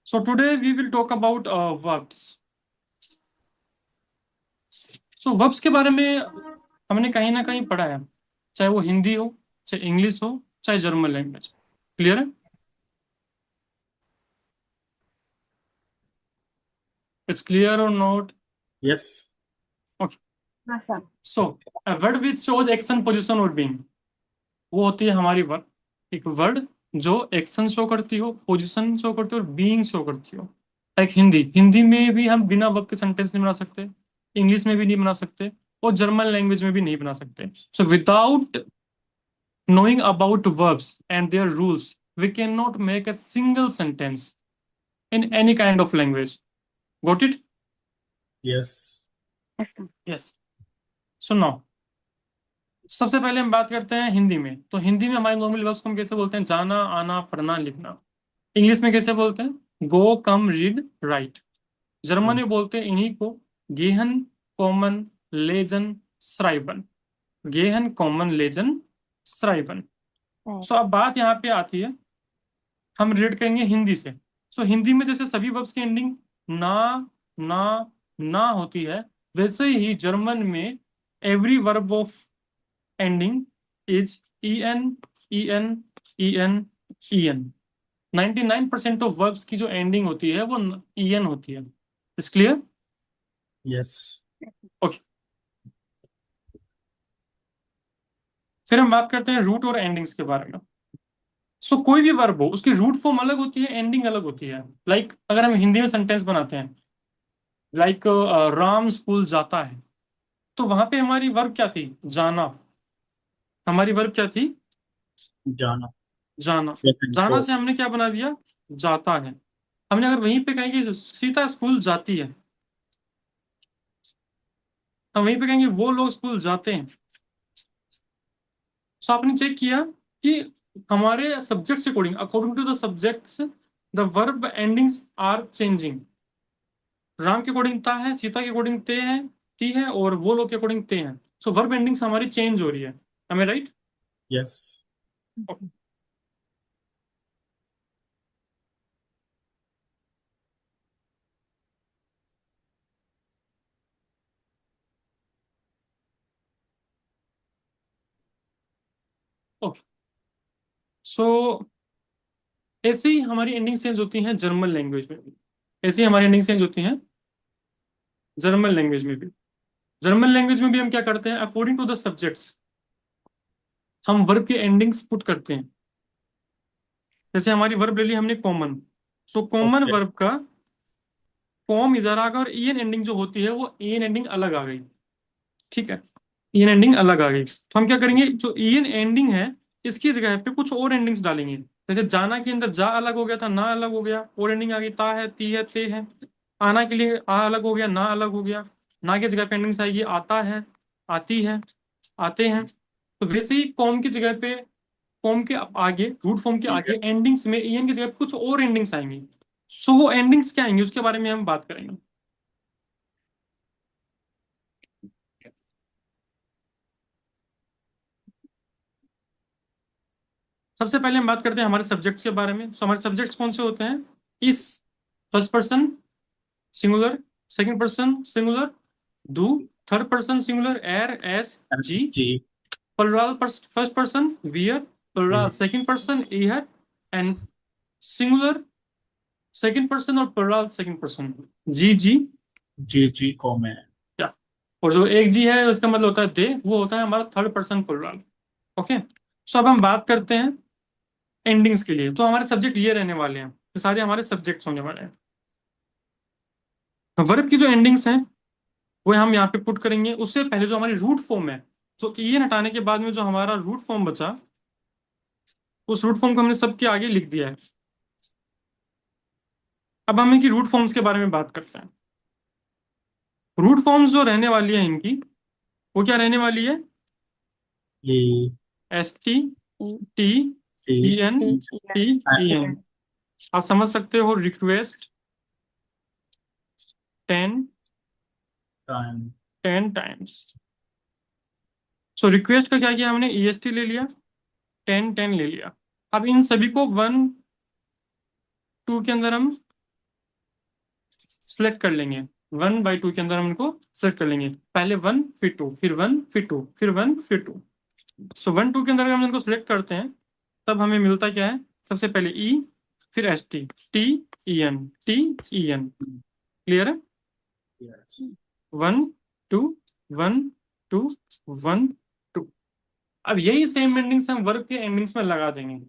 So today we will talk about verbs. So verbs के बारे में हमने कहीं ना कहीं पढ़ा है, चाहे वो हिंदी हो, चाहे इंग्लिश हो, चाहे जर्मन लैंग्वेज। क्लियर है? इट्स क्लियर और नॉट? Yes. ओके। हाँ sir. So a word which shows action, position और being, वो होती है हमारी वर्ड। एक वर्ड जो एक्शन शो करती हो, पोजीशन शो करती हो और बीइंग शो करती हो। लाइक हिंदी में भी हम बिना वर्ब के सेंटेंस नहीं बना सकते, इंग्लिश में भी नहीं बना सकते, और जर्मन लैंग्वेज में भी नहीं बना सकते। So without knowing about verbs and their rules, we cannot make a single sentence in any kind of language. Got it? Yes. Yes. So now, सबसे पहले हम बात करते हैं हिंदी में। तो हिंदी में हमारे नॉर्मल वर्ब्स को हम कैसे बोलते हैं? जाना, आना, पढ़ना, लिखना। इंग्लिश में कैसे बोलते हैं? Go, come, read, write. German में बोलते हैं इन्हीं को गेहन, कॉमन, लेजन, श्राइबन। गेहन, कॉमन, लेजन, श्राइबन। सो अब बात यहाँ पे आती है, हम रिलेट करेंगे हिंदी से। सो हिंदी में जैसे सभी वर्ब्स की एंडिंग ना, ना, ना होती है, वैसे ही जर्मन में every verb of ending is E N, E N, E N, E N. 99% of verbs की जो एंडिंग होती है वो ई एन होती है। Is clear? Yes. ओके। फिर हम बात करते हैं रूट और एंडिंग्स के बारे में। सो कोई भी वर्ब हो, उसकी रूट फॉर्म अलग होती है, एंडिंग अलग होती है। लाइक अगर हम हिंदी में सेंटेंस बनाते हैं, लाइक राम स्कूल जाता है, तो वहां पे हमारी वर्ब क्या थी? जाना। हमारी वर्ब क्या थी? जाना। जाना। Second जाना को से हमने क्या बना दिया? जाता है। हमने अगर वहीं पे कहेंगे सीता स्कूल जाती है, हम वहीं पे कहेंगे वो लोग स्कूल जाते हैं। सो आपने चेक किया कि हमारे subject according, according to the subjects, the verb endings are changing. Ram के अकॉर्डिंग ता है, सीता के अकॉर्डिंग ते है, ती है, और वो लोग के अकॉर्डिंग ते हैं। सो वर्ब एंडिंग्स हमारी चेंज हो रही है। हमें राइट? Yes. ओके। सो ऐसे ही हमारी एंडिंग चेंज होती हैं जर्मन लैंग्वेज में भी। ऐसे ही हमारी एंडिंग चेंज होती हैं जर्मन लैंग्वेज में भी। जर्मन लैंग्वेज में भी हम क्या करते हैं? अकॉर्डिंग टू द सब्जेक्ट्स हम वर्ब की एंडिंग्स पुट करते हैं। जैसे हमारी वर्ब ले ली हमने common, so common Okay. Verb का कॉम इधर आ गया और ईएन एंडिंग जो होती है वो ईएन एंडिंग अलग आ गई। ठीक है, ईएन एंडिंग अलग आ गई। तो हम क्या करेंगे, जो ईएन एंडिंग है इसकी जगह पे कुछ और एंडिंग्स डालेंगे। जैसे जाना के अंदर जा अलग हो गया था, ना अलग हो गया, और एंडिंग आ गई ता है, ती है, ते है। आना के लिए आ अलग हो गया, ना अलग हो गया, ना की जगह पे एंडिंग्स आएगी आता है, आती है, आते हैं। तो वैसे ही कॉम की जगह पे, फॉर्म के आगे, रूट फॉर्म के आगे एंडिंग्स में ईएन की जगह पे कुछ और एंडिंग्स आएंगी। सो वो एंडिंग्स क्या आएंगी उसके बारे में हम बात करेंगे। सबसे पहले हम बात करते हैं हमारे सब्जेक्ट्स के बारे में। सो हमारे सब्जेक्ट्स कौन से होते हैं? इस, first person singular, second person singular, डू, थर्ड पर्सन सिंगुलर, एर, एस, जी, G. प्लुरल फर्स्ट पर्सन वियर, प्लुरल सेकंड पर्सन ईहर, एंड सिंगुलर सेकंड पर्सन और प्लुरल सेकंड पर्सन जी, जी, G कॉम है। या। और जो एक जी है उसका मतलब होता है दे, वो होता है हमारा थर्ड पर्सन प्लुरल। ओके। सो अब हम बात करते हैं एंडिंग्स के लिए। तो हमारे सब्जेक्ट ये रहने वाले हैं, ये सारे हमारे सब्जेक्ट्स होने वाले हैं। वर्ब की जो एंडिंग्स हैं वो हम यहाँ पे पुट करेंगे। उससे पहले जो हमारी रूट फॉर्म है, तो ये हटाने के बाद में जो हमारा रूट फॉर्म बचा, उस रूट फॉर्म को हमने सबके आगे लिख दिया है। अब हम इनकी रूट फॉर्म्स के बारे में बात करते हैं। रूट फॉर्म्स जो रहने वाली है इनकी, वो क्या रहने वाली है? E. S T, T, E T. N, T, E N. आप समझ सकते हो request 10 Time. 10 times. So request का क्या किया हमने? EST ले लिया, 10 10 ले लिया। अब इन सभी को 1 2 के अंदर हम सिलेक्ट कर लेंगे, 1/2 के अंदर हम इनको सिलेक्ट कर लेंगे, पहले 1 फिर 2 फिर 1 फिर 2 फिर 1 फिर 2। सो 1 2 के अंदर अगर हम इनको सिलेक्ट करते हैं तब हमें मिलता क्या है, सबसे पहले ई, फिर S T, T E N, T E N. Clear है? Yes. 1 2 1 2 1 2। अब यही सेम एंडिंग्स हम वर्ब के एंडिंग्स में लगा देंगे।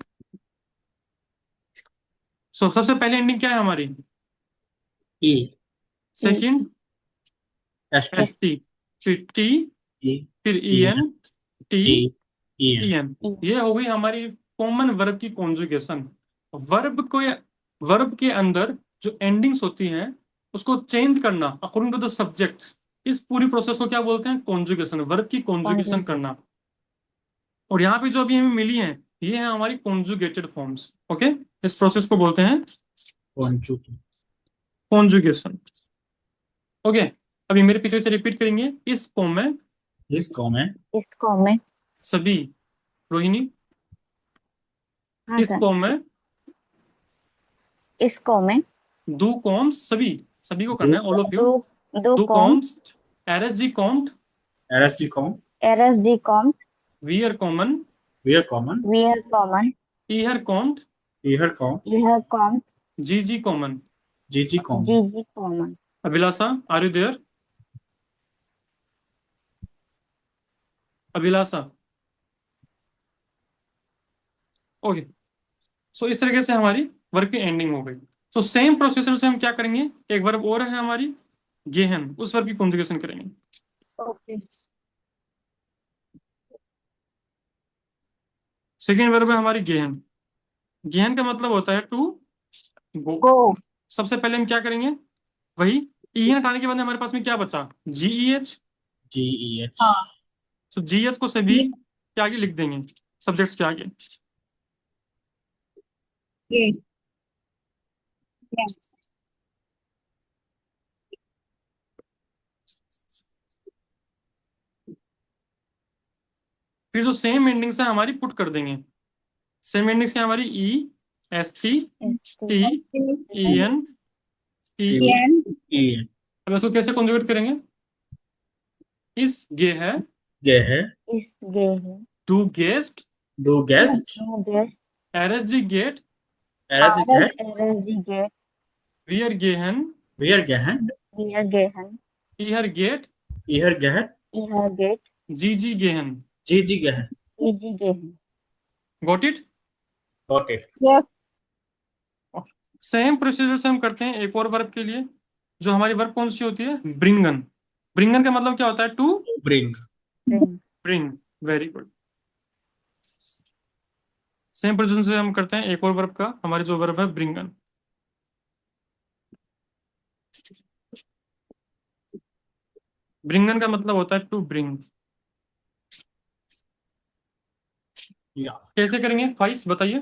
सो सबसे पहले एंडिंग क्या है हमारी, E. Second S. T. S T, फिर टी, E. फिर E E. N, T E. E. E N. ये हो गई हमारी कॉमन वर्ब की कॉन्जुगेशन। वर्ब के अंदर जो एंडिंग्स होती हैं उसको चेंज करना अकॉर्डिंग टू द सब्जेक्ट, इस पूरी प्रोसेस को क्या बोलते हैं, कॉन्जुगेशन, वर्ब की कॉन्जुगेशन करना। और यहाँ पे जो अभी हमें मिली है ये है हमारी कॉन्जुगेटेड फॉर्म्स। ओके, इस प्रोसेस को बोलते हैं Conjugate. कॉन्जुगेशन। ओके, अभी मेरे पीछे से रिपीट करेंगे, इस कॉम में This comment. इसको में सभी, रोहिणी, हाँ इस सर कॉम में इसको में दो कॉम्स, सभी सभी को करना है, ऑल ऑफ यू। दो दो दो कॉम कॉम्स RSG कॉम्ड, RSG com. RSG कॉम वियर कॉमन, We are common. वीआर कॉमन ईहर कॉम्ड, Here com. यह कॉम GG कॉमन। GG com. जीजी कॉमन। Abhilasha, are you there? Abhilasha, okay. So इस तरीके से हमारी वर्क की एंडिंग हो गई। सो सेम प्रोसेसर से हम क्या करेंगे, एक वर्ब और है हमारी गेहन, उस वर्ब की कॉन्जुगेशन करेंगे। ओके सेकेंड वर्ब है हमारी गेहन। गेहन का मतलब होता है टू गो। गो सबसे पहले हम क्या करेंगे, वही ई हटाने के बाद हमारे पास में क्या बचा, GEH। GEH. हाँ सो GH को सभी के आगे लिख देंगे, सब्जेक्ट्स के आगे। ये यस फिर जो सेम एंडिंग्स है हमारी पुट कर देंगे। सेम एंडिंग्स क्या हमारी, EST, TEN, E. अब इसको कैसे कॉन्जुगेट करेंगे, इस गे है, ये है. इस गे है टू गेस्ट, Do guest. नो गेस RSG गेट, RSG है. RSG गेट वियर गेहन, We are गहन. वीआर गेहन ईहर गेट, Here गहन. यह गेट GG गेहन। GG गहन. जीजी गेहन। Got it? Got it. Yes same procedure से हम करते हैं एक और वर्ब के लिए, जो हमारी वर्ब कौन सी होती है, ब्रिंगन। ब्रिंगन का मतलब क्या होता है, to Bring. Bring. Very good. Same procedure से हम करते हैं एक और वर्ब का, हमारी जो वर्ब है ब्रिंगन। ब्रिंगन का मतलब होता है टू ब्रिंग। Yeah. कैसे करेंगे फाइस बताइए?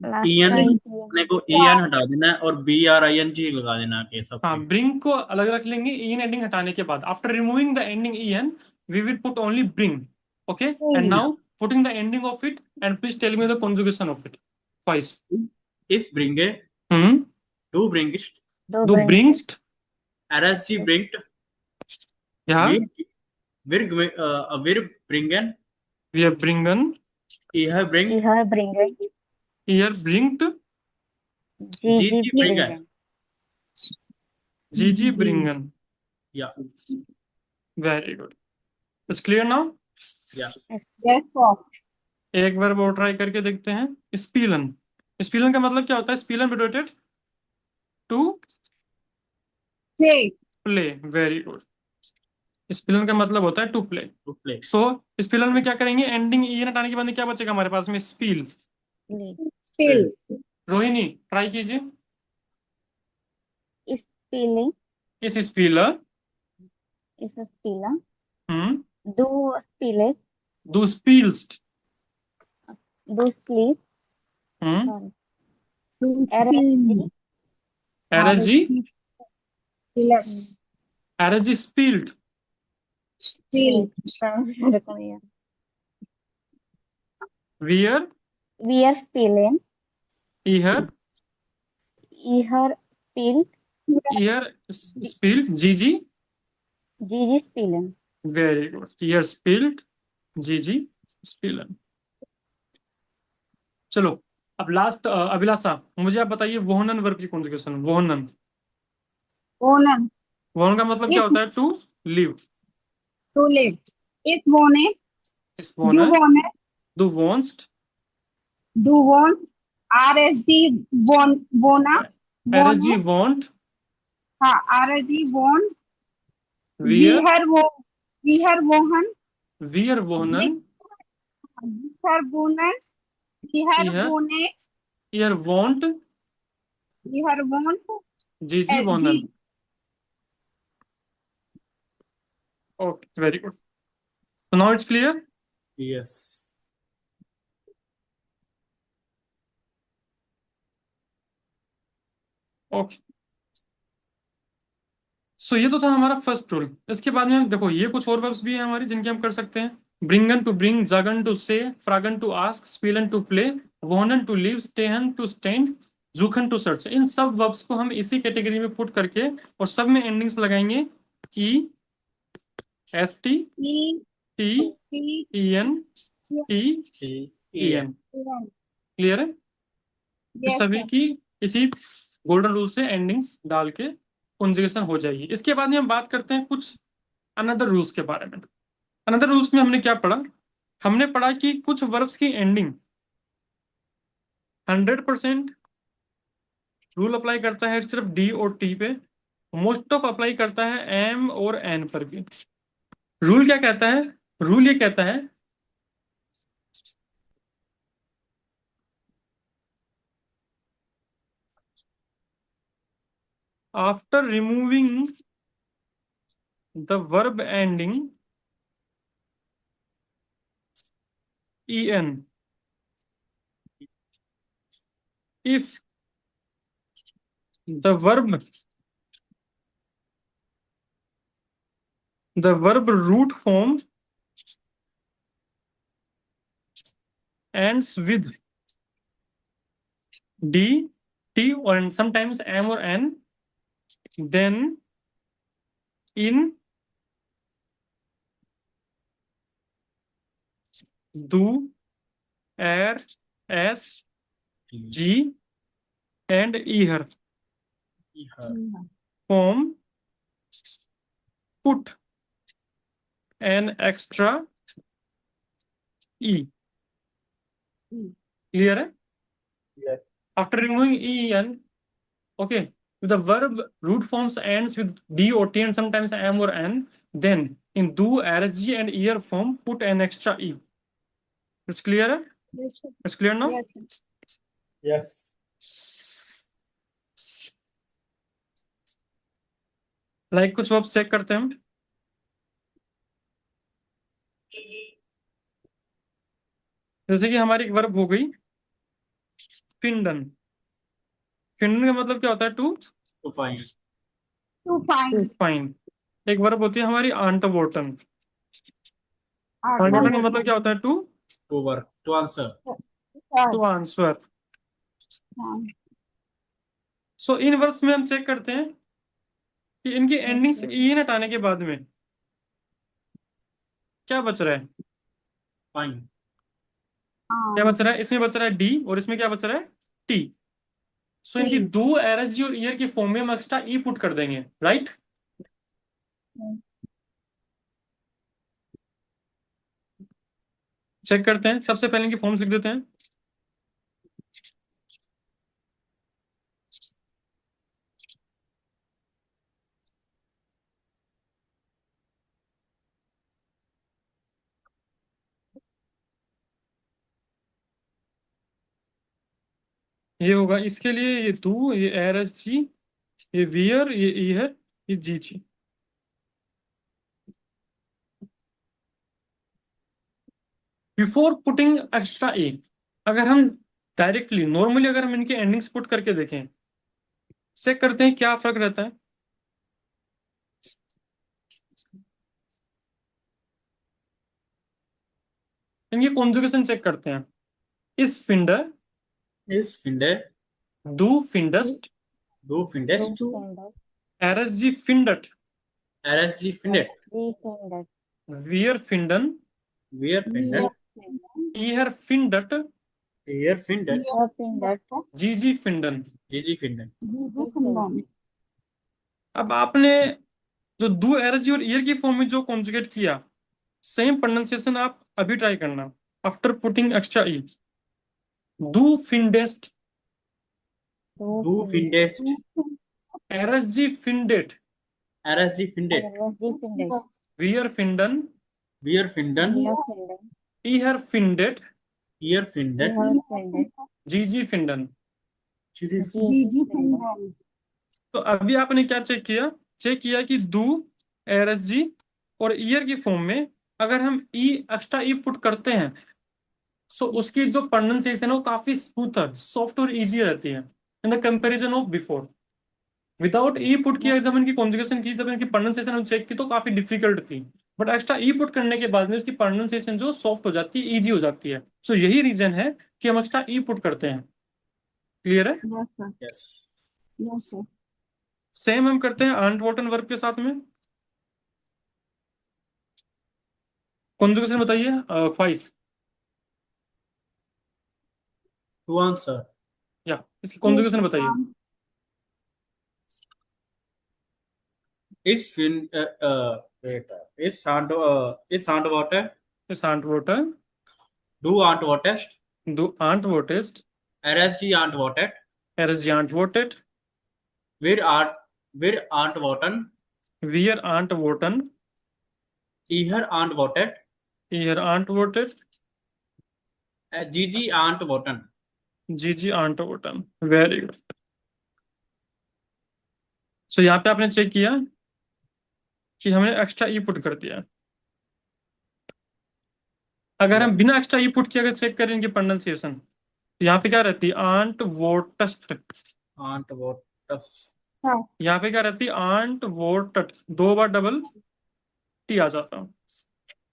EN अपने को EN हटा देना है और BRING लगा देना है के सब हाँ, पे. ब्रिंग को अलग रख लेंगे, ईन एंडिंग हटाने के बाद, after removing the ending EN we will put only bring. Okay, and now putting the ending of it, and please tell me the conjugation of it फाइस। Is bringe. Hmm, Do bringest. दो ब्रिंग्स्ट, RSG bringed. या Wir bringen. वी आर ब्रिंगन, Ihr bringt. यह ब्रिंगन ईयर ब्रिंग्ड, जीजी GG bringen. ब्रिंगन GG ब्रिंगन। Yeah. Very good, it's clear now. Yeah. Yes एक बार वो ट्राई करके देखते हैं, स्पीलन। स्पीलन का मतलब क्या होता है, स्पीलन related to play. Very good, स्पीलन का मतलब होता है to play. To play. So स्पीलन में क्या करेंगे, एंडिंग ई हटाने के बाद क्या बचेगा हमारे पास में, स्पील। स्पिल रोहिणी ट्राई कीजिए, स्पिलिंग इस स्पीलर, इस स्पिला हम्म, दो स्पिलेस दो स्पील्स्ट, दो स्प्लीस हम्म, RSG RSG, RSG स्पील्ड, वियर Wir spielen. Ihr, Ihr spielt. ihr spielt, Gigi. Gigi spielen. Very good. Ihr spielt, Gigi spielen. चलो अब लास्ट अभिलाषा, मुझे आप बताइए वोहनन वर्ब की कॉन्जुगेशन। वोहनन, wohnen, वोहन का मतलब क्या Yes. होता है? To live. to live. Ich wohne, इस du वोहन, wohne, du wohnst, du wohnst, RSD wohner, RSG wohnen, wohnt, हाँ RSD wohnt, wir, wir wohnen, wir wohnen, wir wohnen, wir ihr, wohnen, ihr wohnt, wir wohnt, Gigi wohnen. Okay, very good. So now it's clear. Yes. Okay, so ये तो था हमारा first rule. इसके बाद में हम देखो ये कुछ और वर्ब्स भी हैं हमारी जिनके हम कर सकते हैं। ब्रिंगन टू ब्रिंग, जागन टू से, फ्रागन टू आस्क, स्पीलन टू प्ले, वोहनन टू लिव, स्टेहन टू स्टैंड, जूखन टू सर्च। इन सब वर्ब्स को हम इसी कैटेगरी में पुट करके और सब में एंडिंग्स लगाएंगे E, S T, T, E N, T, E N. Clear है? तो सभी की इसी गोल्डन रूल से एंडिंग्स डाल के कॉन्जुगेशन हो जाएगी। इसके बाद में हम बात करते हैं कुछ अनदर रूल्स के बारे में। अनदर रूल्स में हमने क्या पढ़ा? हमने पढ़ा कि कुछ वर्ब्स की एंडिंग 100% रूल अप्लाई करता है सिर्फ डी और टी पे, मोस्ट ऑफ अप्लाई करता है एम और एन पर भी। रूल क्या कहता है? रूल ये कहता है after removing the verb ending en, if the verb root form ends with d, t, or sometimes m or n, then in, do, er, s, g, and er form put an extra e. Clear है? Yes. After removing e n, okay, if the verb root forms ends with d or t and sometimes m or n, then in do, rsg, and er form put an extra e. It's clear? Yes. It's clear now? Yes. Yes. Like कुछ verb check करते हैं हम। जैसे कि हमारी एक verb हो गई फिंडन। फिंडन का मतलब क्या होता है? To to find. To find. Find. एक वर्ब होती है हमारी आंटवोटन। आंटवोटन का मतलब क्या होता है? To to work, to answer. To answer. So in verbs में हम चेक करते हैं कि इनकी एंडिंग से ई हटाने के बाद में क्या बच रहा है? फाइंड। क्या बच रहा है? इसमें बच रहा है डी और इसमें क्या बच रहा है? टी। सो इनकी दो एरएसजी और ईयर की फॉर्म में हम एक्स्ट्रा ई पुट कर देंगे, राइट? चेक करते हैं। सबसे पहले इनकी फॉर्म्स लिख देते हैं। ये होगा इसके लिए ये दो, ये एरएसजी, ये वियर, ये ई है, ये जी जी। बिफोर पुटिंग एक्स्ट्रा ए, अगर हम डायरेक्टली नॉर्मली अगर हम इनके एंडिंग्स पुट करके देखें, चेक करते हैं क्या फर्क रहता है। इनकी कॉन्जुगेशन चेक करते हैं। इस फिंडर, Is Finder, दू फिंडस्ट, Du Findest, Finder, RSG फिंडट, RSG Findet, Finder, वियर फिंडन, Wir Findet, ईहर फिंडट, Ear Findet, Finder, जीजी फिंडन। Gigi Findet. Finder. अब आपने जो दू एरजी और ईयर की फॉर्म में जो कॉन्जुगेट किया, सेम प्रोनाउंसिएशन आप अभी ट्राई करना आफ्टर पुटिंग एक्स्ट्रा ई। दू फिंडेस्ट, Du Findest, RSG फिंडेट, RSG Findet, RSG Finder, वियर फिंडन, Wir Finden, Finder, ईहर फिंडेट, Ear Findet, Finder, जीजी फिंडन। Gigi Gigi Finder, Finder. तो अभी आपने क्या चेक किया? चेक किया कि दू RSG और ईयर की फॉर्म में अगर हम ई एक्स्ट्रा ई पुट करते हैं सो उसकी जो प्रोनाउंसिएशन है वो काफी स्मूथर, सॉफ्ट और इजी रहती है in the comparison of before. Without E put किया जब इनकी कॉन्जुगेशन की, जब इनकी प्रोनाउंसिएशन हम चेक की तो काफी डिफिकल्ट थी, बट एक्स्ट्रा ई पुट करने के बाद में इसकी प्रोनाउंसिएशन जो सॉफ्ट हो जाती है, इजी हो जाती है। सो यही रीजन है कि हम एक्स्ट्रा ई पुट करते हैं। क्लियर है? Yes, sir. Yes. Yes, sir. Same हम करते हैं अनइम्पोर्टेंट वर्ब के साथ में। कॉन्जुगेशन बताइए ख्वाइस, To answer. या इसकी कॉन्जुगेशन बताइए। Is Fin wait, is Antwater, इस आंट वोटर, Du Antwatest, दो आंट वोटेस्ट, RSG Antwatet, RSG आंट वोटेड, Wir Antworten, वियर आंट वोटन, Eher Antwortet, ईयर आंट वोटेड, Gigi Antworten. जीजी आंट वोटन। Very good. सो यहाँ पे आपने चेक किया कि हमने एक्स्ट्रा ई पुट कर दिया। अगर हम बिना एक्स्ट्रा ई पुट किए अगर चेक करें इनकी प्रोनाउंसिएशन, तो यहाँ पे क्या रहती है? आंट वोटस्ट। Antwortes. यहाँ पे क्या रहती है? आंट वोटट, दो बार डबल टी आ जाता,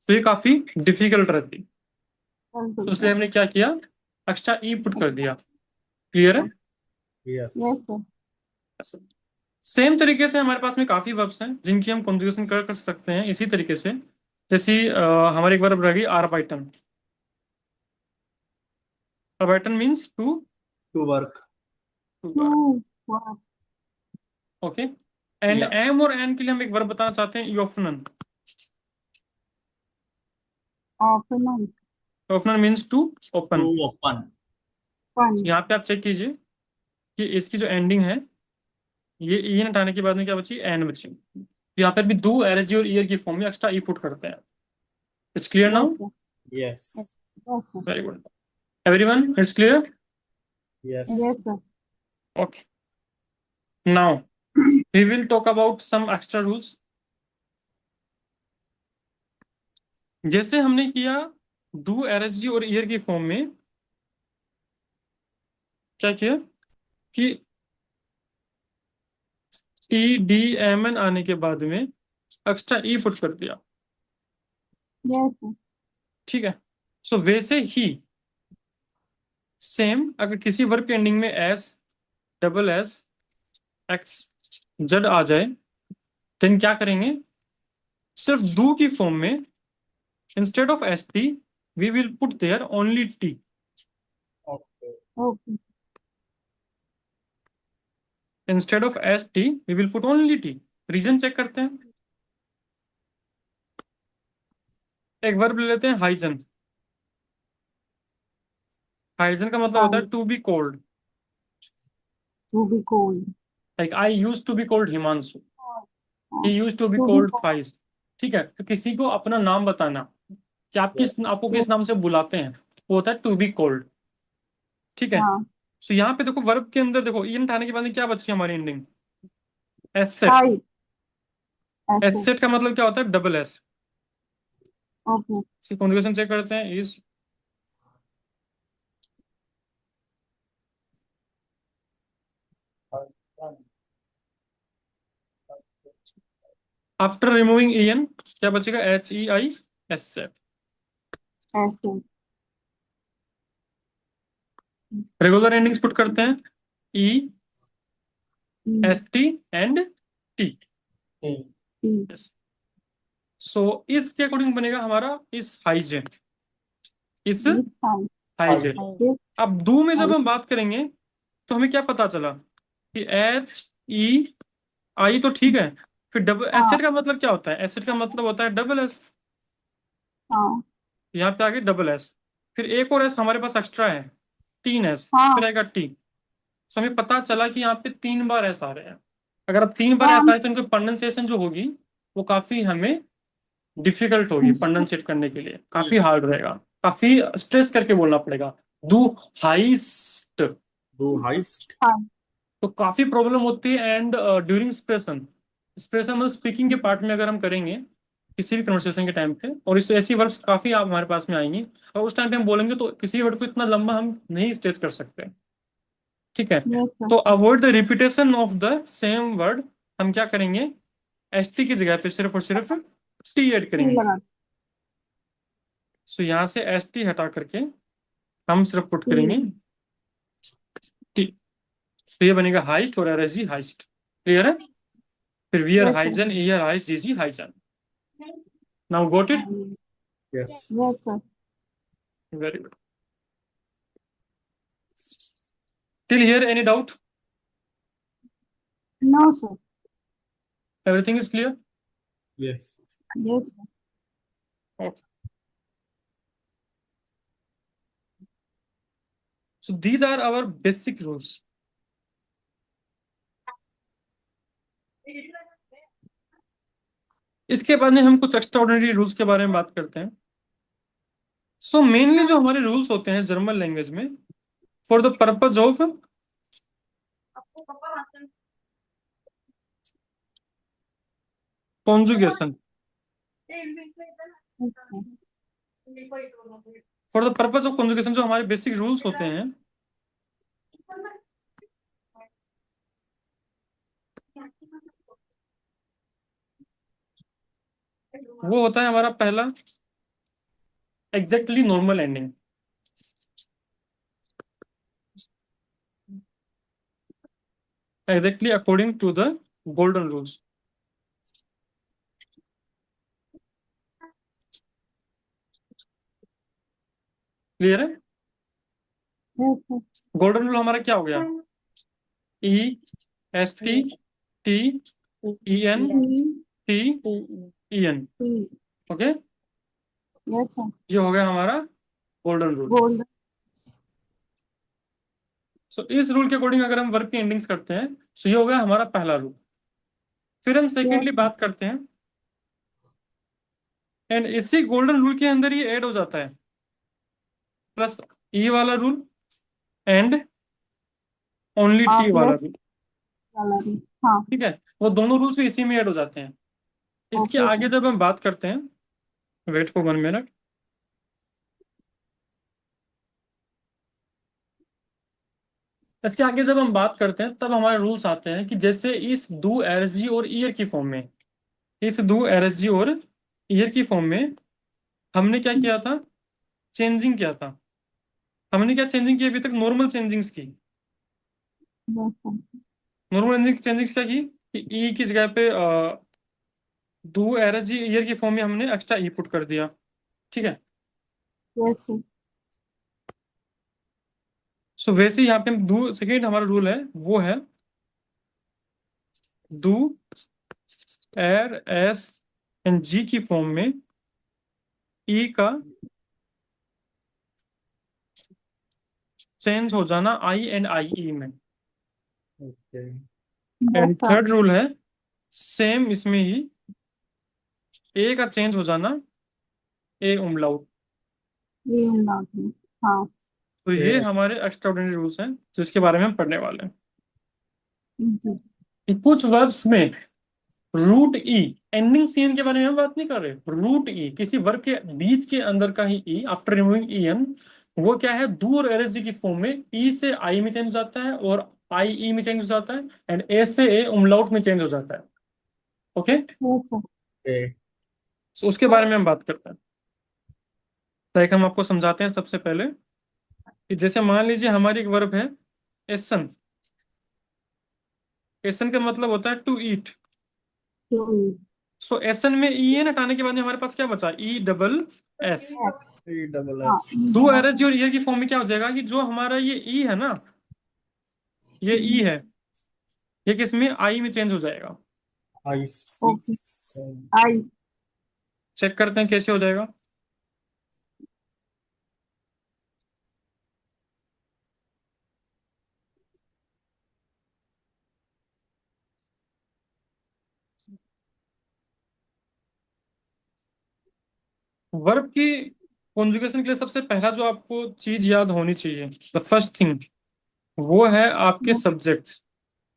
तो ये काफी डिफिकल्ट रहती, तो इसलिए हमने क्या किया? एक्स्ट्रा ई पुट कर दिया। क्लियर है? Yes. Yes, sir. सेम तरीके से हमारे पास में काफी वर्ब्स हैं जिनकी हम कॉन्जुगेशन कर सकते हैं इसी तरीके से। जैसे हमारे एक वर्ब रहेगी आर्बाइटन। आर्बाइटन means to To work. To work. Okay. And Yeah. M और एन के लिए हम एक वर्ब बताना चाहते हैं, योफनन। Afternoon. योफनन means to open. To open. Fun. यहाँ पे आप चेक कीजिए कि इसकी जो एंडिंग है, ये ई हटाने के बाद में क्या बची? एन बची। यहाँ पर भी दो एरजी और ईयर की फॉर्म में एक्स्ट्रा ई पुट करते हैं। It's clear now? Yes, sir. Yes. Yes, sir. Very good. Everyone it's clear? Yes. Yes, sir. Okay. Now we will talk about some extra rules. जैसे हमने किया डू RSG और year की form में, क्या किया कि TDMN आने के बाद में एक्स्ट्रा ई पुट कर दिया। Yes, sir. ठीक है? सो वैसे ही सेम अगर किसी वर्ब के एंडिंग में S, double S, X, Z आ जाए, देन क्या करेंगे? सिर्फ डू की फॉर्म में instead of ST we will put there only T. Okay. Okay. Instead of ST we will put only T. Reason check करते हैं। एक वर्ब ले लेते हैं हाइजन। हाइजन का मतलब होता है to be cold. To be cold. Like I use to be cold Himanshu, he use to be To be cold cold. फाइज। ठीक है? तो किसी को अपना नाम बताना कि आपको किस नाम से बुलाते हैं, वो होता है टू बी कोल्ड। ठीक है? हाँ. सो यहाँ पे देखो वर्ब के अंदर देखो इन हटाने के बाद में क्या बची हमारी ending? Asset. Hi. Yes, sir. Asset का मतलब क्या होता है? Double S. Okay. इसकी कॉन्जुगेशन चेक करते हैं। इज आफ्टर रिमूविंग EN क्या बचेगा? HEI asset. Yes, sir. Regular endings put करते हैं ई, E, S T and T. T, सो इसके अकॉर्डिंग बनेगा हमारा इस हाइजेन, इस this house, हाइजेन। this अब दो में जब house, हम बात करेंगे तो हमें क्या पता चला कि एच ई आई तो ठीक है, फिर डबल हाँ एसिड का मतलब क्या होता है? एसिड का मतलब होता है डबल एस। हाँ यहाँ पे आगे डबल एस, फिर एक और एस हमारे पास एक्स्ट्रा है, तीन एस, हाँ फिर आएगा टी। तो हमें पता चला कि यहाँ पे 3 बार एस आ रहे हैं। अगर अब 3 बार हाँ एस आए तो इनकी कंडेंसेशन जो होगी वो काफी हमें डिफिकल्ट होगी, कंडेंसेट करने के लिए काफी हार्ड रहेगा, काफी स्ट्रेस करके बोलना पड़ेगा, दो हाइस्ट। दो हाइस्ट। हाँ तो काफी प्रॉब्लम होती है। एंड ड्यूरिंग एक्सप्रेशन, एक्सप्रेशन मतलब स्पीकिंग के पार्ट में अगर हम करेंगे किसी भी कन्वर्सेशन के टाइम पे, और इस ऐसी वर्ड्स काफी आप हमारे पास में आएंगी, और उस टाइम पे हम बोलेंगे तो किसी वर्ड को इतना लंबा हम नहीं स्ट्रेच कर सकते। ठीक है, yes sir, तो avoid the repetition of the same word, हम क्या करेंगे, एस टी की जगह पे सिर्फ और सिर्फ टी ऐड T करेंगे। लगा सो यहाँ से एस टी हटा करके हम सिर्फ पुट T, करेंगे टी। तो ये बनेगा हाइस्ट और एरजी हाइस्ट। क्लियर है? फिर वी आर yes sir, हाइजन, ई आर हाइस्ट, जी जी हाइजन। Now got it? Yes. yes sir, very good. Till here any doubt? no sir, everything is clear? Yes. yes sir, Okay. So these are our basic rules. इसके बाद में हम कुछ एक्स्ट्रा ऑर्डिनरी रूल्स के बारे में बात करते हैं। सो मेनली जो हमारे रूल्स होते हैं जर्मन लैंग्वेज में, for the purpose of conjugation, okay, for the purpose of conjugation जो हमारे बेसिक रूल्स होते हैं, वो होता है हमारा पहला exactly normal ending. Exactly according to the golden rules. Clear है? yes sir, गोल्डन रूल हमारा क्या हो गया? E, S T, T, E N, T, T, T, E N. T, okay, yes sir, ये हो गया हमारा गोल्डन रूल। gold, सो इस रूल के अकॉर्डिंग अगर हम वर्क की एंडिंग्स करते हैं, सो ये हो गया हमारा पहला रूल। फिर हम सेकेंडली yes sir, बात करते हैं, एंड इसी गोल्डन रूल के अंदर ये ऐड हो जाता है प्लस ई वाला रूल एंड ओनली टी वाला plus रूल। salary, हाँ ठीक है, वो दोनों रूल्स भी इसी में ऐड हो जाते हैं। इसके okay आगे sir, जब हम बात करते हैं, वेट फॉर 1 मिनट, इसके आगे जब हम बात करते हैं तब हमारे रूल्स आते हैं कि जैसे इस दो एरएसजी और ईयर की फॉर्म में, इस दो एरएसजी और ईयर की फॉर्म में हमने क्या किया था? चेंजिंग किया था। हमने क्या चेंजिंग की? अभी तक नॉर्मल चेंजिंग्स की। yes sir, नॉर्मल चेंजिंग्स क्या की कि ई की जगह पे दो एरएसजी ईयर की फॉर्म में हमने एक्स्ट्रा ई पुट कर दिया। ठीक है, yes sir, सो वैसे ही यहाँ पे हम दो, सेकेंड हमारा रूल है वो है दो एर एस एंड जी की फॉर्म में ई का चेंज हो जाना आई एंड आई ई में। Okay. And yes sir, third rule है सेम इसमें ही ए का चेंज हो जाना ए उमलाउट। ये बात है, हाँ तो ये हमारे एक्स्ट्राऑर्डिनरी रूल्स हैं जिसके बारे में हम पढ़ने वाले हैं। जी कि कुछ वर्ब्स में रूट ई, एंडिंग सी एन के बारे में हम बात नहीं कर रहे, रूट ई किसी वर्ब के बीच के अंदर का ही ई आफ्टर रिमूविंग ई एन, वो क्या है, दूर एलएसजी की फॉर्म में ई से आई में चेंज हो जाता है और आई ई में चेंज हो जाता है एंड ए से ए उमलाउट में चेंज हो जाता है। Okay, yes sir, okay. उसके बारे में हम बात करते हैं। तो एक हम आपको समझाते हैं सबसे पहले। कि जैसे मान लीजिए हमारी एक वर्ब है एसन। एसन का मतलब होता है टू ईट। टू सो एसन में ई एन हटाने के बाद में हमारे पास क्या बचा, ई डबल एस। ई डबल हाँ एस डू एरस जी और ईयर की फॉर्म में क्या हो जाएगा कि जो हमारा ये ई है ना, ये ई है, ये किस में, आई में चेंज हो जाएगा। आई ओके आई चेक करते हैं कैसे हो जाएगा। वर्ब की कॉन्जुगेशन के लिए सबसे पहला जो आपको चीज याद होनी चाहिए, द फर्स्ट थिंग, वो है आपके सब्जेक्ट्स,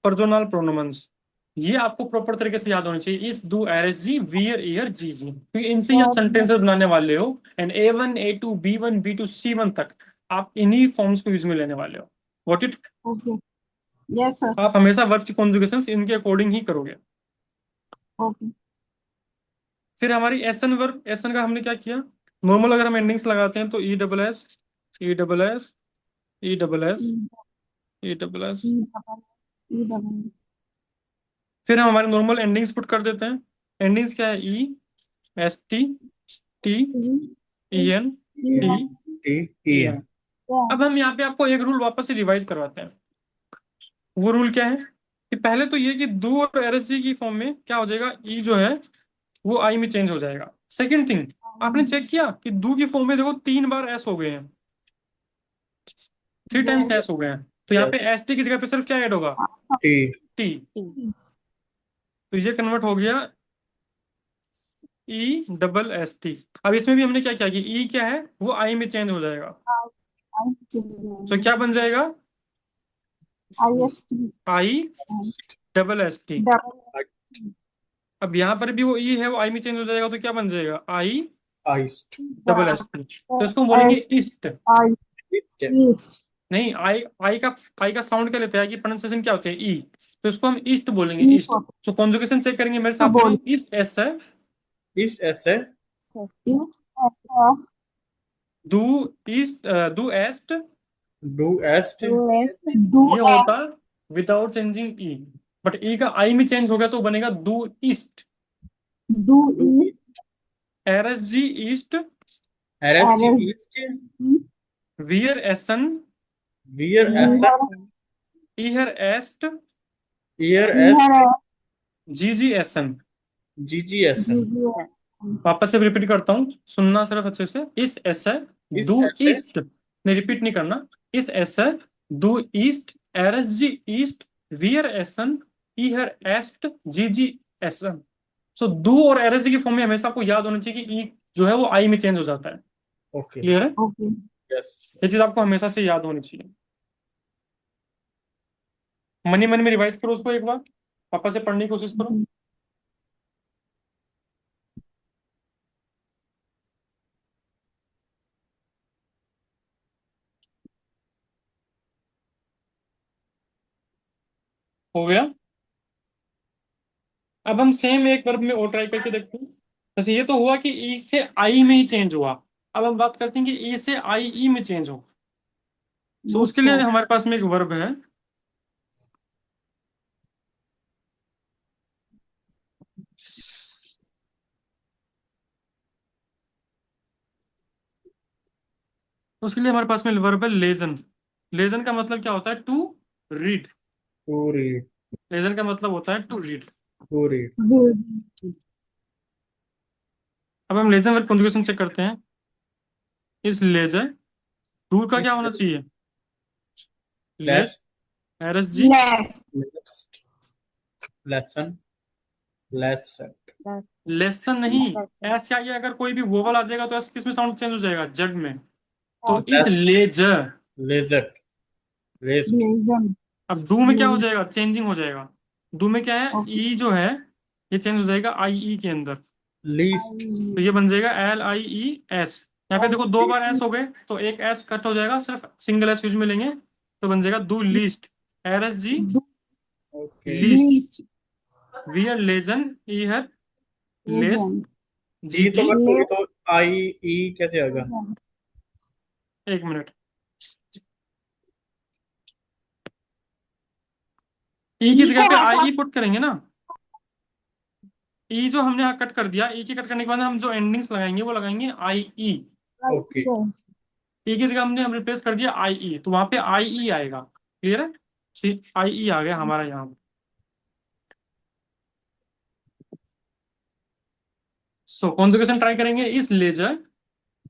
पर्सोनल प्रोनोमन्स। ये आपको प्रॉपर तरीके से याद होनी चाहिए, इस, डू, एरस जी, वियर, ईयर, जी जी, क्योंकि इनसे ही आप सेंटेंसेस बनाने वाले हो। And A1 A2 B1 B2 C1 तक आप इन्हीं फॉर्म्स को यूज में लेने वाले हो। What it, okay yes sir आप हमेशा वर्ब की कॉन्जुगेशन इनके अकॉर्डिंग ही करोगे। ओके फिर हमारी एसन वर्ब, एसन का हमने क्या किया, नॉर्मल अगर हम एंडिंग्स लगाते हैं तो E double S, E double S, E double S, E E double S. E double फिर हम हमारे नॉर्मल एंडिंग्स पुट कर देते हैं। एंडिंग्स क्या है, E S T, T, E N, T, T E E N. अब हम यहाँ पे आपको एक रूल वापस से रिवाइज करवाते हैं। वो रूल क्या है कि पहले तो ये कि डू और एरएसजी की फॉर्म में क्या हो जाएगा, ई जो है वो आई में चेंज हो जाएगा। सेकंड थिंग, आपने चेक किया कि डू की फॉर्म में देखो 3 बार एस हो गए हैं, 3 टाइम्स एस हो गए हैं। तो यहाँ पे Yes. एस टी की जगह पे सिर्फ क्या ऐड होगा, टी टी। तो ये कन्वर्ट हो गया ई डबल एस टी। अब इसमें भी हमने क्या किया कि ई क्या है वो आई में चेंज हो जाएगा। तो क्या बन जाएगा, I S T I double S T. Double अब यहाँ पर भी वो ई है वो आई में चेंज हो जाएगा, तो क्या बन जाएगा, आई आइस्ट डबल एस टी। तो इसको हम बोलेंगे ईस्ट। आई ईस्ट नहीं, आई, आई का साउंड क्या लेते हैं, कि प्रोनाउंसिएशन क्या होते हैं, ई। तो इसको हम ईस्ट बोलेंगे, ईस्ट। तो कॉन्जुगेशन चेक करेंगे मेरे साथ में, इस एस है, इस ऐसे डू ईस्ट, डू एस्ट, डू एस्ट डू ये होता without changing E. But E का आई में चेंज हो गया तो बनेगा डू ईस्ट। डू डू ई एरएस जी ईस्ट, एरएस ईस्ट वियर एसन, वियर ऐसे ईहर एस्ट, ईयर एस्ट जी जी एसन। जी जी ऐसे वापस से रिपीट करता हूँ, सुनना सिर्फ अच्छे से। इस ऐसे इस डू ऐसे ईस्ट, नहीं रिपीट नहीं करना, इस ऐसे डू ईस्ट, एरएस जी ईस्ट, वियर एसन, ईहर एस्ट, जी जी एसन। सो डू और एरएस जी की फॉर्म में हमेशा आपको याद होना चाहिए कि ई जो है वो आई में चेंज हो जाता है। ओके क्लियर है, ओके यस ये चीज आपको हमेशा से याद होनी चाहिए। मनी मन में रिवाइज करो उसको एक बार, वापस से पढ़ने की कोशिश करो। हो गया। अब हम सेम एक वर्ब में और ट्राई करके देखते हैं। जैसे ये तो हुआ कि ई से आई में ही चेंज हुआ। अब हम बात करते हैं कि ई से आई ई में चेंज हो। तो उसके लिए हमारे पास में एक वर्ब है, उसके लिए हमारे पास में वर्ब है लेजन। लेजन का मतलब क्या होता है, टू रीड। पूरी लेजन का मतलब होता है टू रीड। पूरी अब हम लेजन वर्ब कॉन्जुगेशन चेक करते हैं। इस लेजर, टू का क्या होना चाहिए, लेज, लेस एरएस जी, लेसन लेसन लेसन नहीं। एस क्या, ये अगर कोई भी वोवल आ जाएगा तो एस किस में साउंड चेंज हो जाएगा, जग में। तो इस लेजर। लेजर रेस्ट अब डू में क्या हो जाएगा, चेंजिंग हो जाएगा। डू में क्या है, ई जो है ये चेंज हो जाएगा आई ई के अंदर। लीस्ट तो ये बन जाएगा LIES। यहाँ पे देखो 2 बार एस हो गए, तो एक एस कट हो जाएगा, सिर्फ सिंगल एस यूज में लेंगे तो बन जाएगा डू लीस्ट, RSG ओके लीस्ट, वियर लेजन, ईहर लेस्ट, जी ई तो जी। कट होगी तो आई ई कैसे आएगा 1 मिनट, ई की ई जगह से पे हटा आई ई पुट करेंगे ना। ई जो हमने कट कर दिया, ई की कट करने के बाद हम जो एंडिंग्स लगाएंगे वो लगाएंगे आई ई। ओके ई की जगह हम रिप्लेस कर दिया आई ई, तो वहां पे आई ई आएगा। क्लियर है? आई ई आ गया हमारा यहाँ पे। सो कॉन्जुगेशन ट्राई करेंगे। इस लेजर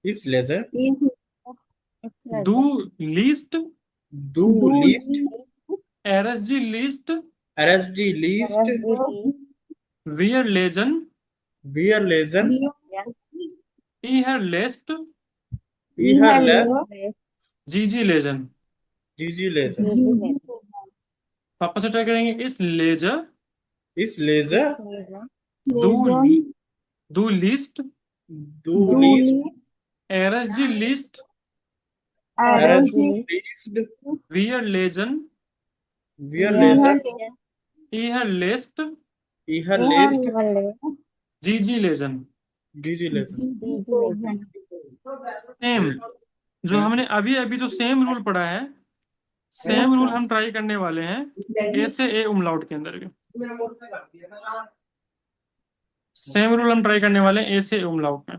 इस लेजर इज डू लीस्ट डू डू लीस्ट RSG लीस्ट RSD लीस्ट वियर लेजन वियर लेजन ई हर लेस्ट इहर लेस जीजी लेजन। जीजी लेजन जी वापस से ट्राई करेंगे। इस लेजर इस लेजर डू लेजन डू लीस्ट डू डू लीस्ट RSG लीस्ट RSG लीस्ट वियर लेजन वियर लेजन ई हर लेस्ट इहर लेस्ट जीजी लेजन। जीजी लेजन सेम जो हमने अभी अभी जो सेम रूल पढ़ा है, सेम रूल हम ट्राई करने वाले हैं ए से ए उमलाउट के अंदर भी। सेम रूल हम ट्राई करने वाले हैं ए से ए उमलाउट में।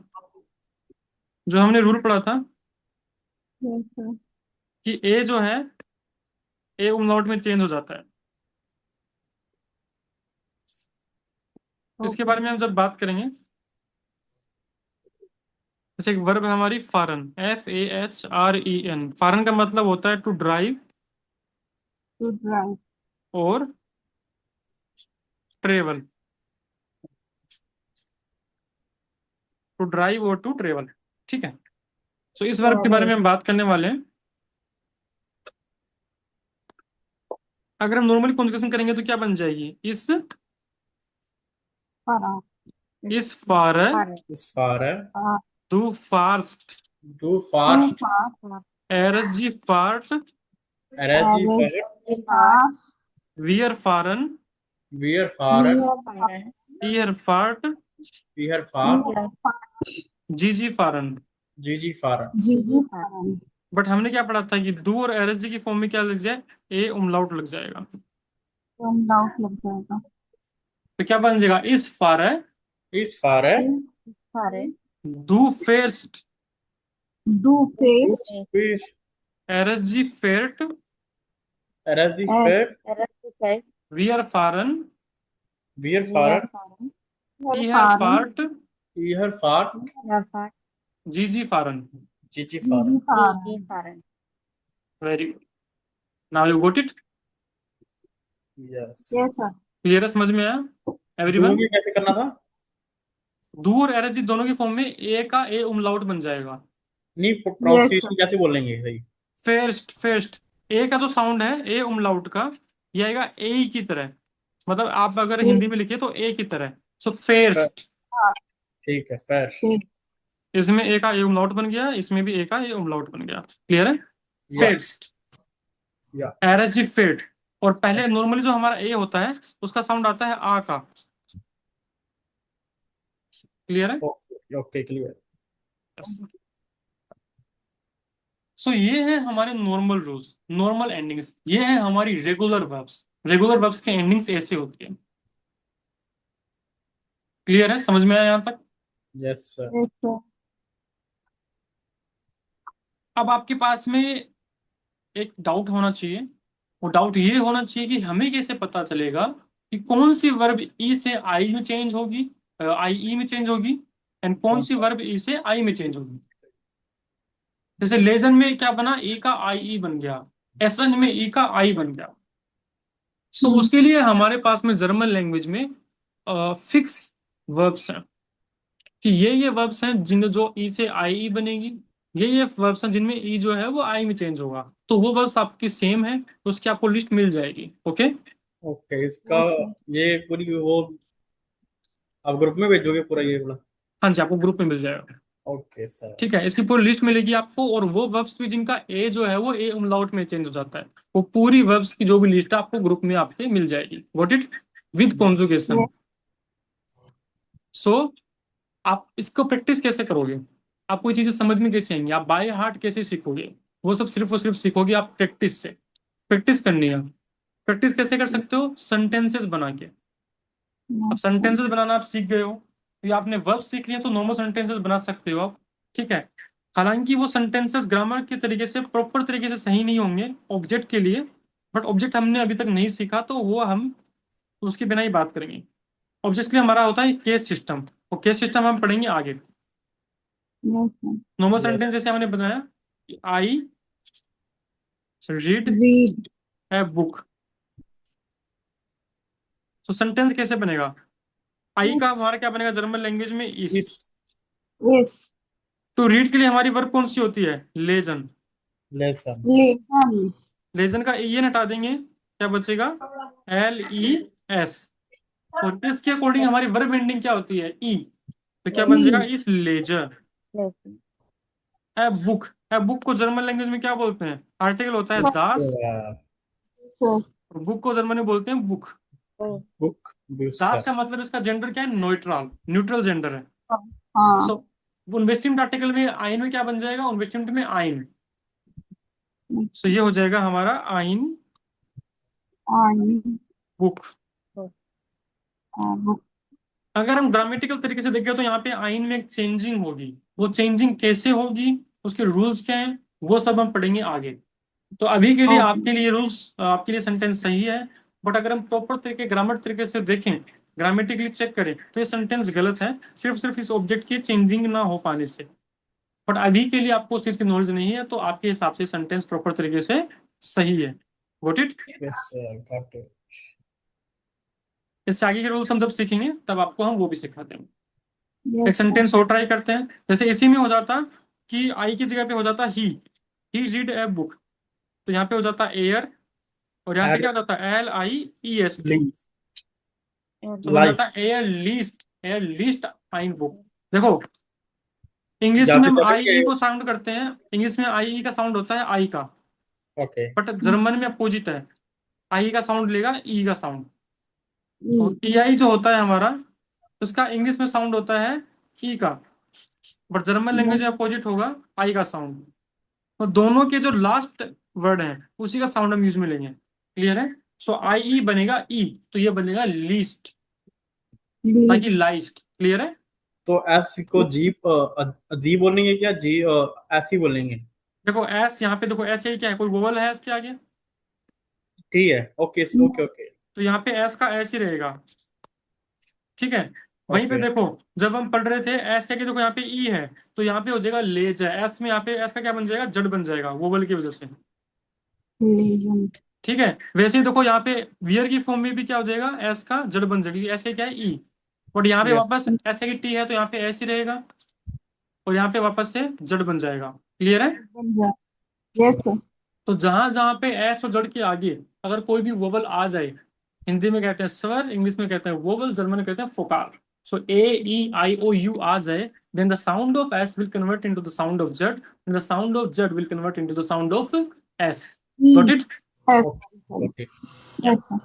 जो हमने रूल पढ़ा था कि ए जो है ए उमलाउट में चेंज हो जाता है। इसके बारे में हम जब बात करेंगे, जैसे एक वर्ब है हमारी फारन, FAHREN। फारन का मतलब होता है टू ड्राइव टू ड्राइव और ट्रेवल। टू ड्राइव और टू ट्रेवल, ठीक है। तो इस वर्ब के बारे में हम बात करने वाले हैं। अगर हम नॉर्मली कॉन्जुगेशन करेंगे तो क्या बन जाएगी? इस फार इस फार डू फास्ट डू फास्ट RSG फार्ट RSG फास्ट वियर फारन वियर फार ईयर फार्ट इहर फार जीजी फारन। जीजी फार जी बट हमने क्या पढ़ा था कि डू और RSG की फॉर्म में क्या लग जाए? ए उमलाउट लग जाएगा। डाउट लग जाएगा तो क्या बन जाएगा? इस फार इस फार डू फेस्ट डू फेस फिश RSG फेर्ट RSG फेट वियर फारन वियर फार ईयर फार्ट इहर फार जीजी फारन। जीजी फार very good, now you got it. Yes yes sir clear है? समझ में आया डू एवरीवन? में कैसे करना था? डू और RSG दोनों की फॉर्म में ए का ए उमलाउट बन जाएगा। नहीं प्रोनाउंसिएशन कैसे बोलेंगे सही? फेस्ट फेस्ट ए का जो साउंड है ए उमलाउट का, ये आएगा ए की तरह। मतलब आप अगर हिंदी में लिखिए तो ए की तरह। सो फेस्ट, ठीक है फेर इसमें ए का ए उमलाउट बन गया, इसमें भी ए का ए उमलाउट बन गया। क्लियर है? फेस्ट या RSG फेट। और पहले नॉर्मली जो हमारा ए होता है उसका साउंड आता है आ का। क्लियर है? ओके ओके क्लियर सो ये है हमारे नॉर्मल रूल्स, नॉर्मल एंडिंग्स। ये है हमारी रेगुलर वर्ब्स। रेगुलर वर्ब्स के एंडिंग्स ऐसे होती है। क्लियर है? समझ में आया यहां तक? यस सर यस सर अब आपके पास में एक डाउट होना चाहिए। वो डाउट ये होना चाहिए कि हमें कैसे पता चलेगा कि कौन सी वर्ब ई से आई में चेंज होगी, आई ई में चेंज होगी, एंड कौन सी वर्ब ई से आई में चेंज होगी। जैसे लेजन में क्या बना? ई का आई ई बन गया। एसन में ई का आई बन गया। सो उसके लिए हमारे पास में जर्मन लैंग्वेज में फिक्स वर्ब्स हैं कि ये वर्ब्स हैं जिन जो ई से आई ई बनेगी। ये वर्ब्स हैं जिनमें ई जो है वो आई में चेंज होगा। तो वो वर्ब्स आपकी सेम है, उसकी आपको लिस्ट मिल जाएगी। ओके? ओके इसका ये पूरी वो आप ग्रुप में भेजोगे पूरा ये वाला? हाँ जी, आपको ग्रुप में मिल जाएगा। ओके सर ठीक है, इसकी पूरी लिस्ट मिलेगी आपको। और वो वर्ब्स भी जिनका ए जो है वो ए उमलाउट में चेंज हो जाता है, वो पूरी वर्ब्स की जो भी लिस्ट है आपको ग्रुप में आपके मिल जाएगी। Got it? With conjugation. So आप इसको प्रैक्टिस कैसे करोगे? आपको ये चीजें समझ में कैसे आएंगी? आप बाय हार्ट कैसे सीखोगे? वो सब सिर्फ और सिर्फ सीखोगे आप प्रैक्टिस से। प्रैक्टिस करनी है। प्रैक्टिस कैसे कर सकते हो? सेंटेंसेस बना के। अब सेंटेंसेस बनाना आप सीख गए हो, तो ये आपने वर्ब सीख लिया, तो नॉर्मल सेंटेंसेस बना सकते हो आप, ठीक है। हालांकि वो सेंटेंसेस ग्रामर के तरीके से, प्रॉपर तरीके से सही नहीं होंगे ऑब्जेक्ट के लिए, बट ऑब्जेक्ट हमने अभी तक नहीं सीखा, तो वो हम उसके बिना ही बात करेंगे। ऑब्जेक्ट के लिए हमारा होता है केस सिस्टम, और केस सिस्टम हम पढ़ेंगे आगे। Yes, sir. Normal Yes. Sentence जैसे हमने बनाया, I read Read. A book, तो सेंटेंस कैसे बनेगा? आई का Yes. हमारा क्या बनेगा जर्मन लैंग्वेज में? इस। इस Yes. तो रीड के लिए हमारी वर्ब कौन सी होती है? लेजन। Lesson Listen. लेजन का ई हटा देंगे, क्या बचेगा? LES। और इसके अकॉर्डिंग हमारी वर्ब एंडिंग क्या होती है? ई। तो क्या बन जाएगा? इस लेजर। Listen. A book, a book को जर्मन लैंग्वेज में क्या बोलते हैं? आर्टिकल होता है Yes. दास, Sir. और बुक को जर्मन में बोलते हैं बुक। Oh. बुक दास का मतलब इसका जेंडर क्या है? न्यूट्रल, न्यूट्रल जेंडर है। हाँ. सो उन्वेस्टिम्ड आर्टिकल में आइन में क्या बन जाएगा? उन्वेस्टिम्ड में आइन। सो ये हो जाएगा हमारा आइन And बुक। book. अगर हम ग्रामेटिकल तरीके से देखें तो यहाँ पे आइन में एक चेंजिंग होगी, वो चेंजिंग कैसे होगी, उसके रूल्स क्या हैं, वो सब हम पढ़ेंगे आगे। तो अभी के लिए Okay. आपके लिए रूल्स, आपके लिए सेंटेंस सही है, बट अगर हम प्रॉपर तरीके ग्रामर तरीके से देखें, ग्रामेटिकली चेक करें, तो ये सेंटेंस गलत है, सिर्फ इस ऑब्जेक्ट की चेंजिंग ना हो पाने से। बट अभी के लिए आपको उस चीज की नॉलेज नहीं है, तो आपके हिसाब से सेंटेंस प्रॉपर तरीके से सही है। Got it? Yes sir, got it. इससे आगे के रूल्स हम जब सीखेंगे तब आपको हम वो भी सिखाते हैं। एक Yes, sir. सेंटेंस और ट्राई करते हैं। जैसे इसी में हो जाता कि आई की जगह पे हो जाता ही रीड ए बुक, तो यहाँ पे हो जाता एयर, और यहाँ पे क्या हो जाता है? LIEST, लीफ तो बन जाता है एयर लीस्ट आइन बुक। देखो इंग्लिश में जाते हम जाते आई ई को साउंड करते हैं, इंग्लिश में आई ई का साउंड होता है आई का, ओके बट जर्मन में अपोजिट है, आई का साउंड लेगा ई का साउंड। और EI जो होता है हमारा, उसका इंग्लिश में साउंड होता है ई का, बट जर्मन लैंग्वेज में अपोजिट होगा आई का साउंड। तो दोनों के जो लास्ट वर्ड हैं उसी का साउंड हम यूज में लेंगे। क्लियर है? सो IE बनेगा ई, तो ये बनेगा लीस्ट, ताकि Least. लाइस्ट। क्लियर है? तो एस को जी बोलेंगे क्या? जी एस ही बोलेंगे? देखो एस, यहाँ पे देखो एस यही क्या है? कोई वोवल है इसके आगे? ठीक है, ओके ओके ओके तो यहाँ पे एस का एस ही रहेगा, ठीक है। वहीं पे ओके देखो जब हम पढ़ रहे थे एस के देखो यहाँ पे ई है, तो यहाँ पे हो जाएगा लेज है, एस में यहाँ पे एस का क्या बन जाएगा? जड़ बन जाएगा वोवल की वजह से, Listen. ठीक है। वैसे ही देखो यहाँ पे वियर की फॉर्म में भी क्या हो जाएगा? एस का जड़ बन जाएगा, एस क्या है? ई। बट यहाँ पे यस वापस एस की टी है, तो यहाँ पे एस ही रहेगा, और यहाँ पे वापस से जड़ बन जाएगा। क्लियर है? Yes, sir. तो जहां जहां पे एस और जड़ के आगे अगर कोई भी वोवल आ जाए, हिंदी में कहते हैं स्वर, इंग्लिश में कहते हैं वोवल, जर्मन में कहते हैं फोकाल। सो AEIOU आ जाए, then the sound of S will convert into the sound of Z, and the sound of Z will convert into the sound of S. Got it? Yes, okay yes, sir.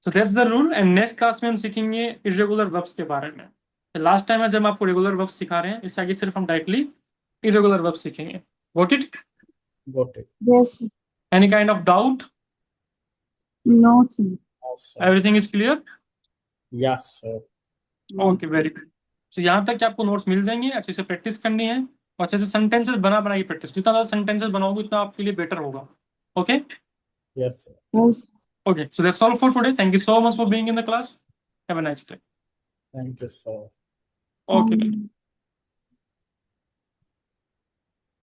So that's the rule. And next class में हम सीखेंगे irregular verbs के बारे में। Last time है जब आपको regular verbs सिखा रहे हैं, इससे आगे सिर्फ हम डायरेक्टली irregular verbs सीखेंगे। Got it? Got it. Yes, sir. Any kind of doubt? No, sir. Everything is clear? Yes sir. Okay very good. तो यहाँ तक कि आपको नोट्स मिल जाएंगे, अच्छे से प्रैक्टिस करनी है, और अच्छे से सेंटेंसेस बना के प्रैक्टिस, जितना ज्यादा सेंटेंसेस बनाओगे उतना आपके लिए बेटर होगा। Okay yes sir. Yes. Okay, so that's all for today. Thank you so much for being in the class. Have a nice day. Thank you sir. Okay.